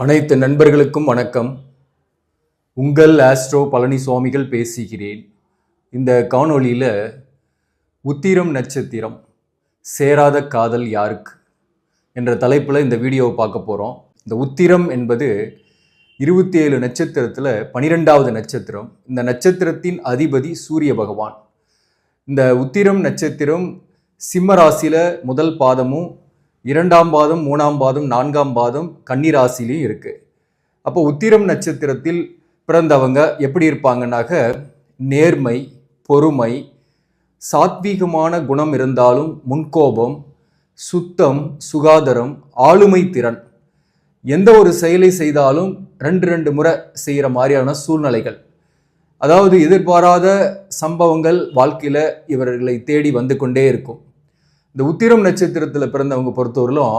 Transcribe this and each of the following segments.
அனைத்து நண்பர்களுக்கும் வணக்கம். உங்கள் ஆஸ்ட்ரோ பழனிசுவாமிகள் பேசுகிறேன். இந்த காணொளியில் உத்திரம் நட்சத்திரம் சேராத காதல் யாருக்கு என்ற தலைப்பில் இந்த வீடியோவை பார்க்க போகிறோம். இந்த உத்திரம் என்பது 27 நட்சத்திரத்தில் 12வது நட்சத்திரம். இந்த நட்சத்திரத்தின் அதிபதி சூரிய பகவான். இந்த உத்திரம் நட்சத்திரம் சிம்ம ராசியில் முதல் பாதமும் 2ஆம் பாதம் 3ஆம் பாதம் 4ஆம் பாதம் கன்னி ராசிலையும் இருக்கு. அப்போ உத்திரம் நட்சத்திரத்தில் பிறந்தவங்க எப்படி இருப்பாங்கன்னாக்க நேர்மை, பொறுமை, சாத்வீகமான குணம் இருந்தாலும் முன்கோபம், சுத்தம், சுகாதாரம், ஆளுமை திறன், எந்த ஒரு செயலை செய்தாலும் ரெண்டு முறை செய்கிற மாதிரியான சூழ்நிலைகள், அதாவது எதிர்பாராத சம்பவங்கள் வாழ்க்கையில் இவர்களை தேடி வந்து கொண்டே இருக்கும். இந்த உத்திரம் நட்சத்திரத்தில் பிறந்தவங்க பொறுத்தவரையிலும்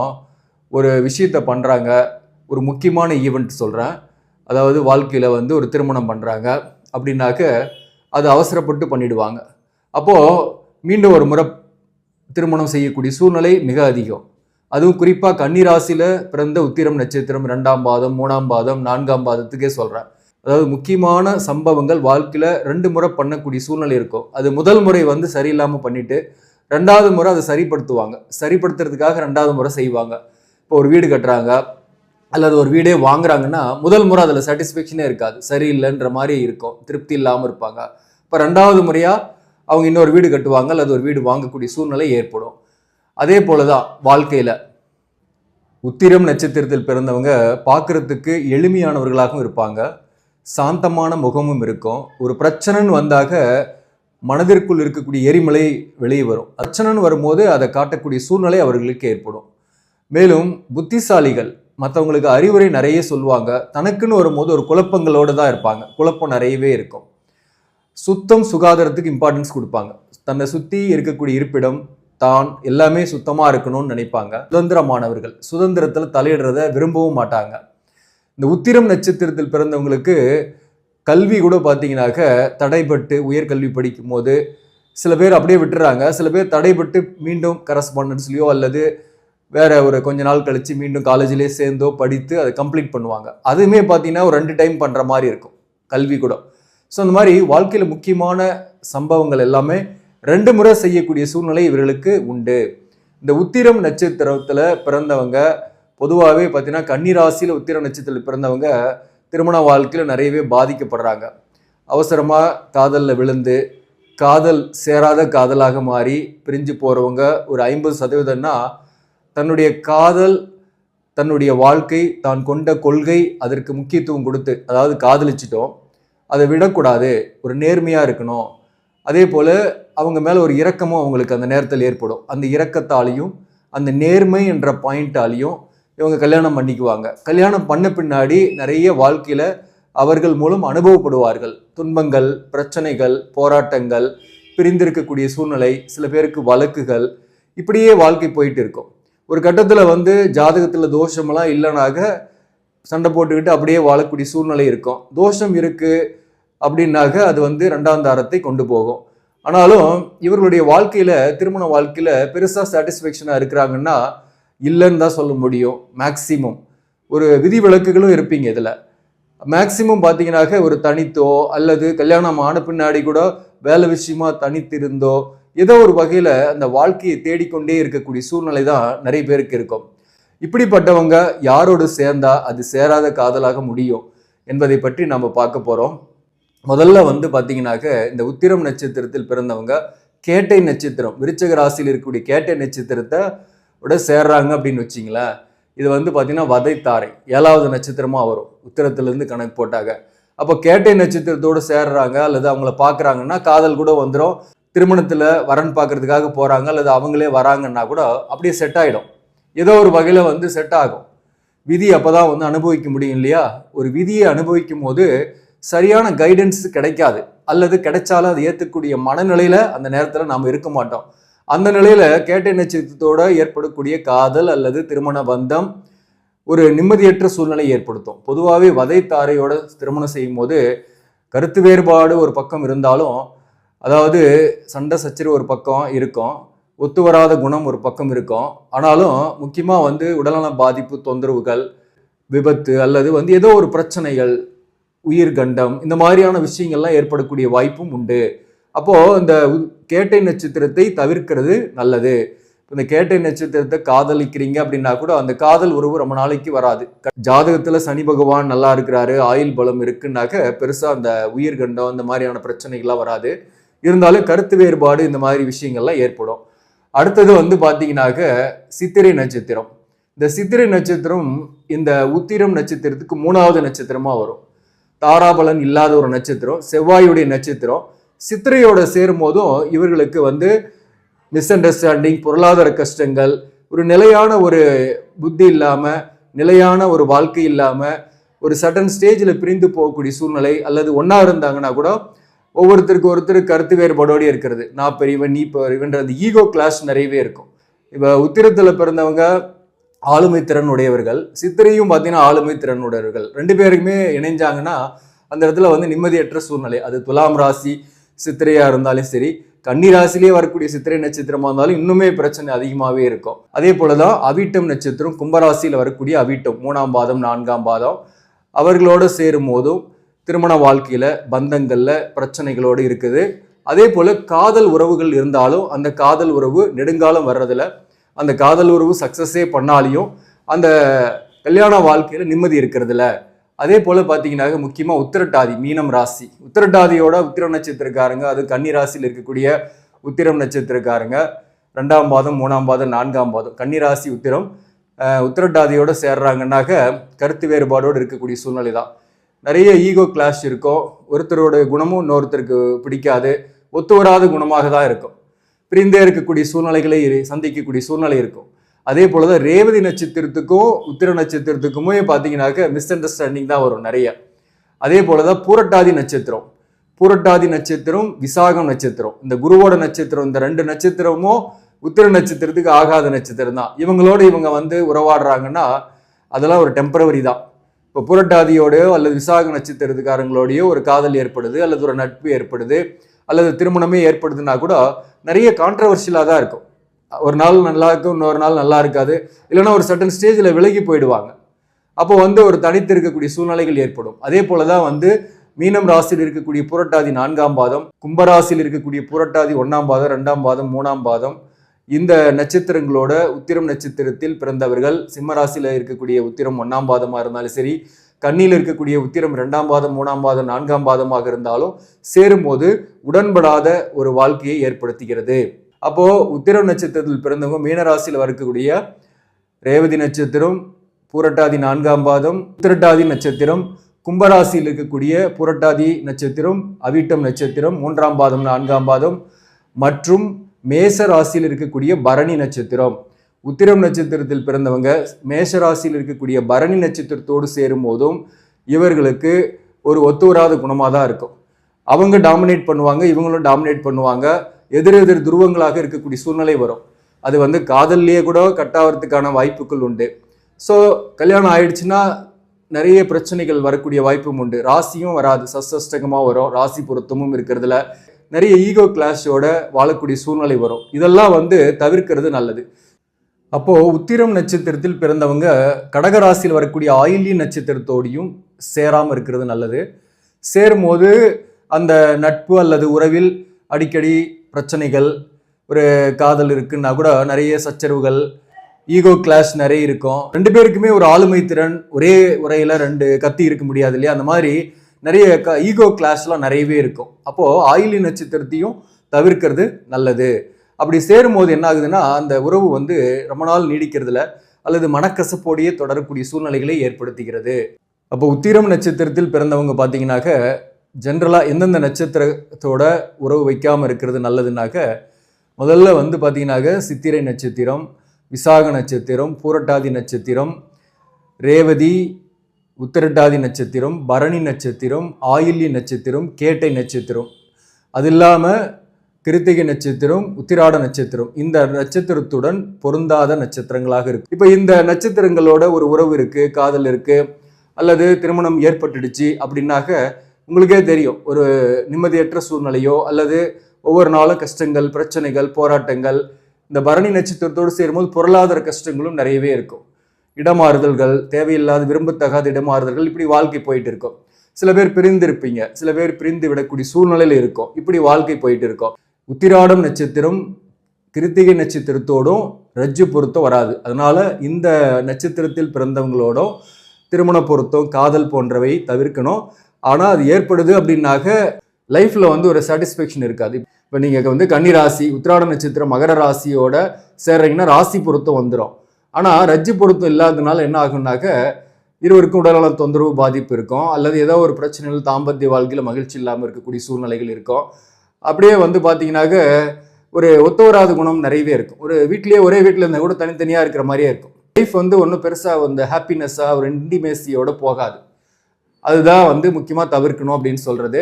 ஒரு விஷயத்தை பண்ணுறாங்க. ஒரு முக்கியமான ஈவெண்ட் சொல்கிறேன். அதாவது வாழ்க்கையில் ஒரு திருமணம் பண்ணுறாங்க அப்படின்னாக்க அது அவசரப்பட்டு பண்ணிடுவாங்க. அப்போது மீண்டும் ஒரு முறை திருமணம் செய்யக்கூடிய சூழ்நிலை மிக அதிகம். அதுவும் குறிப்பாக கன்னி ராசியில் பிறந்த உத்திரம் நட்சத்திரம் 2ஆம் பாதம் 3ஆம் பாதம் 4ஆம் பாதத்துக்கே சொல்கிறேன். அதாவது முக்கியமான சம்பவங்கள் வாழ்க்கையில் 2 முறை பண்ணக்கூடிய சூழ்நிலை இருக்கும். அது முதல் முறை சரியில்லாமல் பண்ணிட்டு 2வது முறை அதை சரிப்படுத்துவாங்க. சரிப்படுத்துறதுக்காக 2வது முறை செய்வாங்க. இப்போ ஒரு வீடு கட்டுறாங்க அல்லது ஒரு வீடே வாங்குறாங்கன்னா முதல் முறை அதில் சாட்டிஸ்ஃபேக்ஷனே இருக்காது, சரியில்லைன்ற மாதிரி இருக்கும், திருப்தி இல்லாமல் இருப்பாங்க. இப்போ 2வது முறையாக அவங்க இன்னொரு வீடு கட்டுவாங்க அல்லது ஒரு வீடு வாங்கக்கூடிய சூழ்நிலை ஏற்படும். அதே போல தான் வாழ்க்கையில் உத்திரம் நட்சத்திரத்தில் பிறந்தவங்க பார்க்குறதுக்கு எளிமையானவர்களாகவும் இருப்பாங்க, சாந்தமான முகமும் இருக்கும். ஒரு பிரச்சனைன்னு வந்தாக மனதிற்குள் இருக்கக்கூடிய எரிமலை வெளியே வரும். பிரச்சனைன்னு வரும்போது அதை காட்டக்கூடிய சூழ்நிலை அவர்களுக்கு ஏற்படும். மேலும் புத்திசாலிகள், மற்றவங்களுக்கு அறிவுரை நிறைய சொல்லுவாங்க. தனக்குன்னு வரும்போது ஒரு குழப்பங்களோடு தான் இருப்பாங்க, குழப்பம் நிறையவே இருக்கும். சுத்தம், சுகாதாரத்துக்கு இம்பார்ட்டன்ஸ் கொடுப்பாங்க. தன்னை சுற்றி இருக்கக்கூடிய இருப்பிடம், தான் எல்லாமே சுத்தமாக இருக்கணும்னு நினைப்பாங்க. சுதந்திரமானவர்கள், சுதந்திரத்தில் தலையிடுறத விரும்பவும் மாட்டாங்க. இந்த உத்திரம் நட்சத்திரத்தில் பிறந்தவங்களுக்கு கல்வி கூட பார்த்தீங்கன்னாக்க தடைப்பட்டு உயர்கல்வி படிக்கும் போது சில பேர் அப்படியே விட்டுறாங்க. சில பேர் தடைப்பட்டு மீண்டும் கரஸ்பாண்டன்ஸ்லையோ அல்லது வேற ஒரு கொஞ்ச நாள் கழித்து மீண்டும் காலேஜ்லேயே சேர்ந்தோ படித்து அதை கம்ப்ளீட் பண்ணுவாங்க. அதுவுமே பார்த்தீங்கன்னா ஒரு 2 டைம் பண்ணுற மாதிரி இருக்கும் கல்வி கூட. ஸோ அந்த மாதிரி வாழ்க்கையில் முக்கியமான சம்பவங்கள் எல்லாமே 2 முறை செய்யக்கூடிய சூழ்நிலை இவர்களுக்கு உண்டு. இந்த உத்திரம் நட்சத்திரத்தில் பிறந்தவங்க பொதுவாகவே பார்த்தீங்கன்னா கன்னி ராசியில் உத்திரம் நட்சத்திரத்தில் பிறந்தவங்க திருமண வாழ்க்கையில் நிறையவே பாதிக்கப்படுறாங்க. அவசரமாக காதலில் விழுந்து காதல் சேராத காதலாக மாறி பிரிஞ்சு போகிறவங்க ஒரு 50%ன்னா தன்னுடைய காதல், தன்னுடைய வாழ்க்கை, தான் கொண்ட கொள்கை அதற்கு முக்கியத்துவம் கொடுத்து, அதாவது காதலிச்சிட்டோம் அதை விடக்கூடாது, ஒரு நேர்மையாக இருக்கணும். அதே போல் அவங்க மேலே ஒரு இரக்கமும் அவங்களுக்கு அந்த நேரத்தில் ஏற்படும். அந்த இரக்கத்தாலையும் அந்த நேர்மை என்ற பாயிண்டாலையும் இவங்க கல்யாணம் பண்ணிக்குவாங்க. கல்யாணம் பண்ண பின்னாடி நிறைய வாழ்க்கையில் அவர்கள் மூலம் அனுபவப்படுவார்கள். துன்பங்கள், பிரச்சனைகள், போராட்டங்கள், பிரிந்திருக்கக்கூடிய சூழ்நிலை, சில பேருக்கு வழக்குகள், இப்படியே வாழ்க்கை போயிட்டு இருக்கும். ஒரு கட்டத்தில் ஜாதகத்தில் தோஷமெல்லாம் இல்லைனாக சண்டை போட்டுக்கிட்டு அப்படியே வாழக்கூடிய சூழ்நிலை இருக்கும். தோஷம் இருக்குது அப்படின்னாக அது 2ஆம் தாரத்தை கொண்டு போகும். ஆனாலும் இவர்களுடைய வாழ்க்கையில், திருமண வாழ்க்கையில் பெருசாக சாட்டிஸ்ஃபேக்ஷனாக இருக்கிறாங்கன்னா இல்லைன்னு தான் சொல்ல முடியும். மேக்சிமம் ஒரு விதிவிலக்குகளும் இருப்பீங்க. இதில் மேக்சிமம் பார்த்தீங்கன்னாக்க ஒரு தனித்தோ அல்லது கல்யாணம் ஆன பின்னாடி கூட வேலை விஷயமா தனித்திருந்தோ ஏதோ ஒரு வகையில் அந்த வாழ்க்கையை தேடிக்கொண்டே இருக்கக்கூடிய சூழ்நிலை தான் நிறைய பேருக்கு இருக்கும். இப்படிப்பட்டவங்க யாரோடு சேர்ந்தா அது சேராத காதலாக முடியும் என்பதை பற்றி நம்ம பார்க்க போகிறோம். முதல்ல பார்த்தீங்கன்னாக்க இந்த உத்திரம் நட்சத்திரத்தில் பிறந்தவங்க கேட்டை நட்சத்திரம், விருச்சிக ராசியில் இருக்கக்கூடிய கேட்டை நட்சத்திரத்தை விட சேர்றாங்க அப்படின்னு வச்சிங்களேன். இது பார்த்தீங்கன்னா வதைத்தாரை 7வது நட்சத்திரமாக வரும் உத்திரத்திலேருந்து கணக்கு போட்டாங்க. அப்போ கேட்டை நட்சத்திரத்தோடு சேர்றாங்க அல்லது அவங்கள பார்க்குறாங்கன்னா காதல் கூட வந்துடும். திருமணத்தில் வரன் பார்க்கறதுக்காக போகிறாங்க அல்லது அவங்களே வராங்கன்னா கூட அப்படியே செட் ஆகிடும். ஏதோ ஒரு வகையில் செட் ஆகும். விதி அப்போ தான் அனுபவிக்க முடியும் இல்லையா? ஒரு விதியை அனுபவிக்கும் போது சரியான கைடன்ஸ் கிடைக்காது, அல்லது கிடைச்சாலும் அதை ஏற்றக்கூடிய மனநிலையில் அந்த நேரத்தில் நாம் இருக்க மாட்டோம். அந்த நிலையில் கேட்டை நட்சத்திரத்தோடு ஏற்படக்கூடிய காதல் அல்லது திருமண பந்தம் ஒரு நிம்மதியற்ற சூழ்நிலை ஏற்படுத்தும். பொதுவாகவே வதைத்தாரையோட திருமணம் செய்யும் போது கருத்து வேறுபாடு ஒரு பக்கம் இருந்தாலும், அதாவது சண்டை சச்சரவு ஒரு பக்கம் இருக்கும், ஒத்து வராத குணம் ஒரு பக்கம் இருக்கும். ஆனாலும் முக்கியமாக உடல்நல பாதிப்பு தொந்தரவுகள், விபத்து அல்லது வந்து ஏதோ ஒரு பிரச்சனைகள், உயிர்கண்டம், இந்த மாதிரியான விஷயங்கள்லாம் ஏற்படக்கூடிய வாய்ப்பும் உண்டு. அப்போ இந்த கேட்டை நட்சத்திரத்தை தவிர்க்கிறது நல்லது. இந்த கேட்டை நட்சத்திரத்தை காதலிக்கிறீங்க அப்படின்னா கூட அந்த காதல் உறவு ரொம்ப நாளைக்கு வராது. ஜாதகத்துல சனி பகவான் நல்லா இருக்கிறாரு, ஆயுள் பலம் இருக்குன்னாக்க பெருசா அந்த உயிர்கண்டம் இந்த மாதிரியான பிரச்சனைகள்லாம் வராது. இருந்தாலும் கருத்து வேறுபாடு இந்த மாதிரி விஷயங்கள்லாம் ஏற்படும். அடுத்தது வந்து பாத்தீங்கன்னாக்க சித்திரை நட்சத்திரம். இந்த சித்திரை நட்சத்திரம் இந்த உத்திரம் நட்சத்திரத்துக்கு 3வது நட்சத்திரமா வரும். தாராபலன் இல்லாத ஒரு நட்சத்திரம், செவ்வாயுடைய நட்சத்திரம். சித்திரையோட சேரும் போதும் இவர்களுக்கு வந்து மிஸ் அண்டர்ஸ்டாண்டிங், பொருளாதார கஷ்டங்கள், ஒரு நிலையான ஒரு புத்தி இல்லாம, நிலையான ஒரு வாழ்க்கை இல்லாம, ஒரு சடன் ஸ்டேஜில் பிரிந்து போகக்கூடிய சூழ்நிலை, அல்லது ஒன்னா இருந்தாங்கன்னா கூட ஒவ்வொருத்தருக்கு ஒருத்தர் கருத்து வேறுபாடோடு இருக்கிறது. நான் பெரியவன், நீ பெரியவன்ற அந்த ஈகோ கிளாஸ் நிறையவே இருக்கும். இப்போ உத்திரத்துல பிறந்தவங்க ஆளுமை திறன் உடையவர்கள், சித்திரையும் பார்த்தீங்கன்னா ஆளுமை திறன் உடையவர்கள். 2 பேருக்குமே இணைஞ்சாங்கன்னா அந்த இடத்துல வந்து நிம்மதியற்ற சூழ்நிலை. அது துலாம் ராசி சித்திரையா இருந்தாலும் சரி, கன்னி ராசிலேயே வரக்கூடிய சித்திரை நட்சத்திரமா இருந்தாலும் இன்னுமே பிரச்சனை அதிகமாகவே இருக்கும். அதே போலதான் அவிட்டம் நட்சத்திரம், கும்பராசியில் வரக்கூடிய அவிட்டம் 3ஆம் பாதம் 4ஆம் பாதம், அவர்களோட சேரும் போதும் திருமண வாழ்க்கையில பந்தங்கள்ல பிரச்சனைகளோடு இருக்குது. அதே போல காதல் உறவுகள் இருந்தாலும் அந்த காதல் உறவு நெடுங்காலம் வர்றதுல, அந்த காதல் உறவு சக்சஸே பண்ணாலையும் அந்த கல்யாண வாழ்க்கையில நிம்மதி இருக்கிறதுல. அதே போல பாத்தீங்கன்னா முக்கியமா உத்திரட்டாதி, மீனம் ராசி, உத்திரட்டாதியோட உத்திரம் நட்சத்திரக்காரங்க, அது கன்னி ராசியில் இருக்கக்கூடிய உத்திரம் நட்சத்திரக்காரங்க 2ஆம் பாதம் 3ஆம் பாதம் 4ஆம் பாதம், கன்னி ராசி உத்திரம் உத்திரட்டாதியோட சேர்றாங்கன்னாக்க கருத்து வேறுபாடோடு இருக்கக்கூடிய சூழ்நிலை தான். நிறைய ஈகோ கிளாஷ் இருக்கும். ஒருத்தரோட குணமும் இன்னொருத்தருக்கு பிடிக்காது, ஒத்து வராத குணமாக தான் இருக்கும். பிரிந்தே இருக்கக்கூடிய சூழ்நிலைகளை சந்திக்கக்கூடிய சூழ்நிலை இருக்கும். அதே போலதான் ரேவதி நட்சத்திரத்துக்கும் உத்திர நட்சத்திரத்துக்குமே பார்த்தீங்கன்னாக்க மிஸ் அண்டர்ஸ்டாண்டிங் தான் வரும் நிறைய. அதே போலதான் பூரட்டாதி நட்சத்திரம், பூரட்டாதி நட்சத்திரம், விசாகம் நட்சத்திரம், இந்த குருவோட நட்சத்திரம், இந்த 2 நட்சத்திரமும் உத்திர நட்சத்திரத்துக்கு ஆகாத நட்சத்திரம் தான். இவங்களோட இவங்க வந்து உறவாடுறாங்கன்னா அதெல்லாம் ஒரு டெம்பரவரி தான். இப்போ பூரட்டாதியோடயோ அல்லது விசாக நட்சத்திரத்துக்காரங்களோடையோ ஒரு காதல் ஏற்படுது, அல்லது ஒரு நட்பு ஏற்படுது, அல்லது திருமணமே ஏற்படுதுன்னா கூட நிறைய கான்ட்ரவர்ஷியலாக தான் இருக்கும். ஒரு நாள் நல்லா இருக்கும், இன்னொரு நாள் நல்லா இருக்காது, இல்லைன்னா ஒரு சர்டன் ஸ்டேஜில் விலகி போயிடுவாங்க. அப்போ வந்து ஒரு தனித்து இருக்கக்கூடிய சூழ்நிலைகள் ஏற்படும். அதே போலதான் வந்து மீனம் ராசியில் இருக்கக்கூடிய புரட்டாதி 4ஆம் பாதம், கும்பராசியில் இருக்கக்கூடிய புரட்டாதி 1ஆம் பாதம், 2ஆம் பாதம், 3ஆம் பாதம், இந்த நட்சத்திரங்களோட உத்திரம் நட்சத்திரத்தில் பிறந்தவர்கள், சிம்ம ராசியில இருக்கக்கூடிய உத்திரம் 1ஆம் பாதமா இருந்தாலும் சரி, கன்னியில் இருக்கக்கூடிய உத்திரம் 2ஆம் பாதம், 3ஆம் பாதம், 4ஆம் பாதமாக இருந்தாலும் சேரும்போது உடன்படாத ஒரு வாழ்க்கையை ஏற்படுத்துகிறது. அப்போ உத்திரம் நட்சத்திரத்தில் பிறந்தவங்க மீனராசியில் வரக்கூடிய ரேவதி நட்சத்திரம், பூரட்டாதி 4ஆம் பாதம், உத்திரட்டாதி நட்சத்திரம், கும்பராசியில் இருக்கக்கூடிய புரட்டாதி நட்சத்திரம், அவிட்டம் நட்சத்திரம் 3ஆம் பாதம் 4ஆம் பாதம், மற்றும் மேச ராசியில் இருக்கக்கூடிய பரணி நட்சத்திரம். உத்திரம் நட்சத்திரத்தில் பிறந்தவங்க மேஷ ராசியில் இருக்கக்கூடிய பரணி நட்சத்திரத்தோடு சேரும் போதும் இவர்களுக்கு ஒரு ஒத்துவராத குணமாக தான் இருக்கும். அவங்க டாமினேட் பண்ணுவாங்க, இவங்களும் டாமினேட் பண்ணுவாங்க, எதிரெதிர் துருவங்களாக இருக்கக்கூடிய சூழ்நிலை வரும். அது வந்து காதல்லையே கூட கட்டாவதுக்கான வாய்ப்புகள் உண்டு. ஸோ கல்யாணம் ஆயிடுச்சுன்னா நிறைய பிரச்சனைகள் வரக்கூடிய வாய்ப்பும் உண்டு. ராசியும் வராது, சஷ்டகமாக வரும், ராசி பொருத்தமும் இருக்கிறதுல நிறைய ஈகோ கிளாஷோட வாழக்கூடிய சூழ்நிலை வரும். இதெல்லாம் வந்து தவிர்க்கிறது நல்லது. அப்போ உத்திரம் நட்சத்திரத்தில் பிறந்தவங்க கடகராசியில் வரக்கூடிய ஆயில்ய நட்சத்திரத்தோடையும் சேராமல் இருக்கிறது நல்லது. சேரும்போது அந்த நட்பு அல்லது உறவில் அடிக்கடி பிரச்சனைகள், ஒரு காதல் இருக்குன்னா கூட நிறைய சச்சரவுகள், ஈகோ கிளாஷ் நிறைய இருக்கும். 2 பேருக்குமே ஒரு ஆளுமை திறன், ஒரே உரையில 2 கத்தி இருக்க முடியாது இல்லையா? அந்த மாதிரி நிறைய ஈகோ கிளாஷ்லாம் நிறையவே இருக்கும். அப்போ ஆயில்ய நட்சத்திரத்தையும் தவிர்க்கிறது நல்லது. அப்படி சேரும்போது என்ன ஆகுதுன்னா அந்த உறவு வந்து ரொம்ப நாள் நீடிக்கிறதுல அல்லது மனக்கசப்போடையே தொடரக்கூடிய சூழ்நிலைகளை ஏற்படுத்துகிறது. அப்போ உத்திரம் நட்சத்திரத்தில் பிறந்தவங்க பார்த்தீங்கன்னாக்க ஜென்ரலாக எந்தெந்த நட்சத்திரத்தோட உறவு வைக்காமல் இருக்கிறது நல்லதுனாக்க, முதல்ல வந்து பார்த்தீங்கன்னாக்க சித்திரை நட்சத்திரம், விசாக நட்சத்திரம், பூரட்டாதி நட்சத்திரம், ரேவதி, உத்திரட்டாதி நட்சத்திரம், பரணி நட்சத்திரம், ஆயில்ய நட்சத்திரம், கேட்டை நட்சத்திரம், அது இல்லாமல் கிருத்திகை நட்சத்திரம், உத்திராட நட்சத்திரம், இந்த நட்சத்திரத்துடன் பொருந்தாத நட்சத்திரங்களாக இருக்கு. இப்போ இந்த நட்சத்திரங்களோட ஒரு உறவு இருக்கு, காதல் இருக்கு, அல்லது திருமணம் ஏற்பட்டுடுச்சு அப்படின்னாக்க உங்களுக்கே தெரியும், ஒரு நிம்மதியற்ற சூழ்நிலையோ அல்லது ஒவ்வொரு நாளும் கஷ்டங்கள், பிரச்சனைகள், போராட்டங்கள். இந்த பரணி நட்சத்திரத்தோடு சேரும்போது பொருளாதார கஷ்டங்களும் நிறையவே இருக்கும். இடமாறுதல்கள், தேவையில்லாத விரும்பத்தகாத இடமாறுதல்கள், இப்படி வாழ்க்கை போயிட்டு இருக்கும். சில பேர் பிரிந்து இருப்பீங்க, சில பேர் பிரிந்து விடக்கூடிய சூழ்நிலையில இருக்கும். இப்படி வாழ்க்கை போயிட்டு இருக்கும். உத்திராடம் நட்சத்திரம் கிருத்திகை நட்சத்திரத்தோடும் ரஜ்ஜு பொருத்தம் வராது. அதனால இந்த நட்சத்திரத்தில் பிறந்தவங்களோடும் திருமண பொருத்தம், காதல் போன்றவை தவிர்க்கணும். ஆனால் அது ஏற்படுது அப்படின்னாக்க லைஃப்ல ஒரு சாட்டிஸ்ஃபேக்ஷன் இருக்காது. இப்போ நீங்கள் கன்னி ராசி, உத்திராட நட்சத்திரம் மகர ராசியோட சேர்றீங்கன்னா ராசி பொருத்தம் வந்துடும். ஆனால் ரஜ்ஜு பொருத்தம் இல்லாததுனால என்ன ஆகும்னாக்க இருவருக்கும் உடல்நல தொந்தரவு பாதிப்பு இருக்கும், அல்லது ஏதோ ஒரு பிரச்சனைகள் தாம்பத்திய வாழ்க்கையில் மகிழ்ச்சி இல்லாமல் இருக்கக்கூடிய சூழ்நிலைகள் இருக்கும். அப்படியே பார்த்தீங்கன்னாக்க ஒரு ஒத்தவராத குணம் நிறையவே இருக்கும். ஒரு வீட்லேயே ஒரே வீட்டில் இருந்தால் கூட தனித்தனியாக இருக்கிற மாதிரியே இருக்கும். லைஃப் ஒன்றும் பெருசாக ஹாப்பினஸ்ஸாக ஒரு இன்டிமேசியோட போகாது. அதுதான் முக்கியமாக தவிர்க்கணும் அப்படின்னு சொல்றது.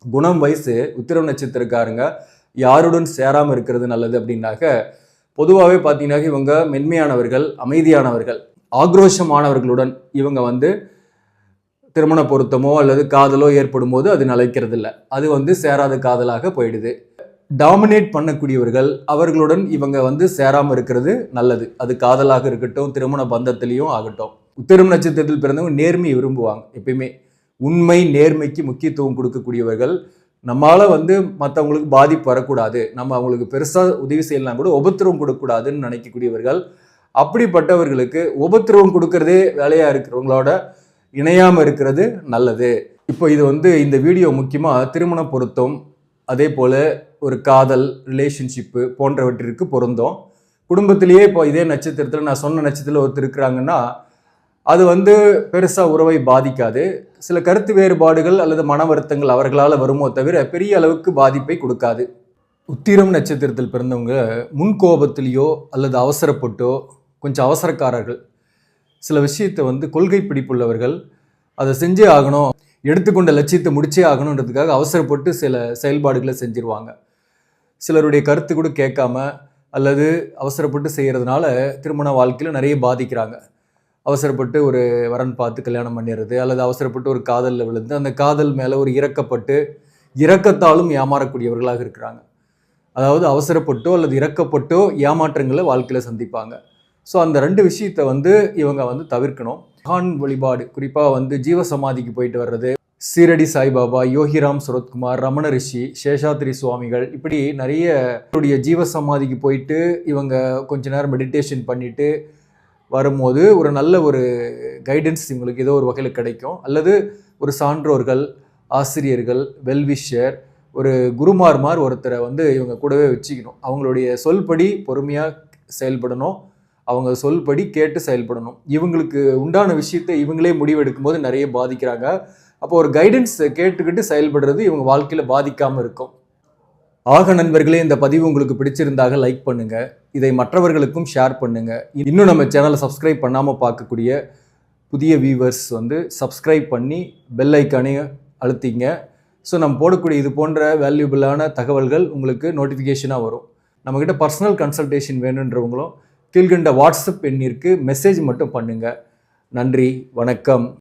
குணம் வயசு உத்திரம் நட்சத்திரக்காரங்க யாருடன் சேராமல் இருக்கிறது நல்லது அப்படின்னாக்க, பொதுவாகவே பார்த்தீங்கன்னா இவங்க மென்மையானவர்கள், அமைதியானவர்கள், ஆக்ரோஷமானவர்களுடன் இவங்க திருமண பொருத்தமோ அல்லது காதலோ ஏற்படும் போது அது நிலைக்கிறது இல்லை. அது சேராத காதலாக போயிடுது. டாமினேட் பண்ணக்கூடியவர்கள் அவர்களுடன் இவங்க சேராமல் இருக்கிறது நல்லது. அது காதலாக இருக்கட்டும், திருமண பந்தத்திலையும் ஆகட்டும். உத்திரம் நட்சத்திரத்தில் பிறந்தவங்க நேர்மையை விரும்புவாங்க. எப்பயுமே உண்மை நேர்மைக்கு முக்கியத்துவம் கொடுக்கக்கூடியவர்கள். நம்மளால மற்றவங்களுக்கு பாதிப்பு வரக்கூடாது, நம்ம அவங்களுக்கு பெருசாக உதவி செய்யலாம் கூட உபத்திரவம் கொடுக்கக்கூடாதுன்னு நினைக்கக்கூடியவர்கள். அப்படிப்பட்டவர்களுக்கு உபத்திரவம் கொடுக்கறதே வேலையாக இருக்கிறவங்களோட இணையாமல் இருக்கிறது நல்லது. இப்போ இது இந்த வீடியோ முக்கியமாக திருமண பொருத்தம், அதே போல் ஒரு காதல், ரிலேஷன்ஷிப்பு போன்றவற்றிற்கு பொருந்தும். குடும்பத்திலேயே இப்போ இதே நட்சத்திரத்தில் நான் சொன்ன நட்சத்திரத்தில் ஒருத்தர் இருக்கிறாங்கன்னா அது பெருசாக உறவை பாதிக்காது. சில கருத்து வேறுபாடுகள் அல்லது மன வருத்தங்கள் அவர்களால் வருமோ தவிர பெரிய அளவுக்கு பாதிப்பை கொடுக்காது. உத்திரம் நட்சத்திரத்தில் பிறந்தவங்க முன்கோபத்திலேயோ அல்லது அவசரப்பட்டோ கொஞ்சம் அவசரக்காரர்கள். சில விஷயத்தை கொள்கை பிடிப்புள்ளவர்கள். அதை செஞ்சே ஆகணும், எடுத்துக்கொண்ட லட்சியத்தை முடிச்சே ஆகணுன்றதுக்காக அவசரப்பட்டு சில செயல்பாடுகளை செஞ்சிருவாங்க. சிலருடைய கருத்து கூட கேட்காம அல்லது அவசரப்பட்டு செய்கிறதுனால திருமண வாழ்க்கையில் நிறைய பாதிக்கிறாங்க. அவசரப்பட்டு ஒரு வரன் பார்த்து கல்யாணம் பண்ணிடுறது, அல்லது அவசரப்பட்டு ஒரு காதலில் விழுந்து அந்த காதல் மேலே ஒரு இரக்கத்தாலும் ஏமாறக்கூடியவர்களாக இருக்கிறாங்க. அதாவது அவசரப்பட்டோ அல்லது இரக்கப்பட்டோ ஏமாற்றங்களை வாழ்க்கையில் சந்திப்பாங்க. ஸோ அந்த ரெண்டு விஷயத்தை இவங்க தவிர்க்கணும். மகான் வழிபாடு, குறிப்பாக ஜீவசமாதிக்கு போயிட்டு வர்றது, சீரடி சாய்பாபா, யோகிராம் சுரத்குமார், ரமண ரிஷி, சேஷாத்ரி சுவாமிகள், இப்படி நிறைய ஜீவசமாதிக்கு போயிட்டு இவங்க கொஞ்ச நேரம் மெடிடேஷன் பண்ணிட்டு வரும்போது ஒரு நல்ல ஒரு கைடன்ஸ் இவங்களுக்கு ஏதோ ஒரு வகையில் கிடைக்கும். அல்லது ஒரு சான்றோர்கள், ஆசிரியர்கள், வெல்விஷர், ஒரு குருமார்மார் ஒருத்தரை இவங்க கூடவே வச்சுக்கணும். அவங்களுடைய சொல்படி பொறுமையாக செயல்படணும், அவங்க சொல்படி கேட்டு செயல்படணும். இவங்களுக்கு உண்டான விஷயத்தை இவங்களே முடிவெடுக்கும் போது நிறைய பாதிக்கிறாங்க. அப்போ ஒரு கைடன்ஸ் கேட்டுக்கிட்டு செயல்படுறது இவங்க வாழ்க்கையில் பாதிக்காமல் இருக்கும். ஆக நண்பர்களே, இந்த பதிவு உங்களுக்கு பிடிச்சிருந்தாக லைக் பண்ணுங்க, இதை மற்றவர்களுக்கும் ஷேர் பண்ணுங்க. இன்னும் நம்ம சேனலை சப்ஸ்கிரைப் பண்ணாமல் பார்க்கக்கூடிய புதிய வியூவர்ஸ் சப்ஸ்கிரைப் பண்ணி பெல் ஐக்கானையும் அழுத்திங்க. ஸோ நம்ம போடக்கூடிய இது போன்ற வேல்யூபிளான தகவல்கள் உங்களுக்கு நோட்டிஃபிகேஷனாக வரும். நம்மக்கிட்ட பர்சனல் கன்சல்டேஷன் வேணுன்றவங்களும் கீழ்கண்ட வாட்ஸ்அப் எண்ணிற்கு மெசேஜ் மட்டும் பண்ணுங்கள். நன்றி, வணக்கம்.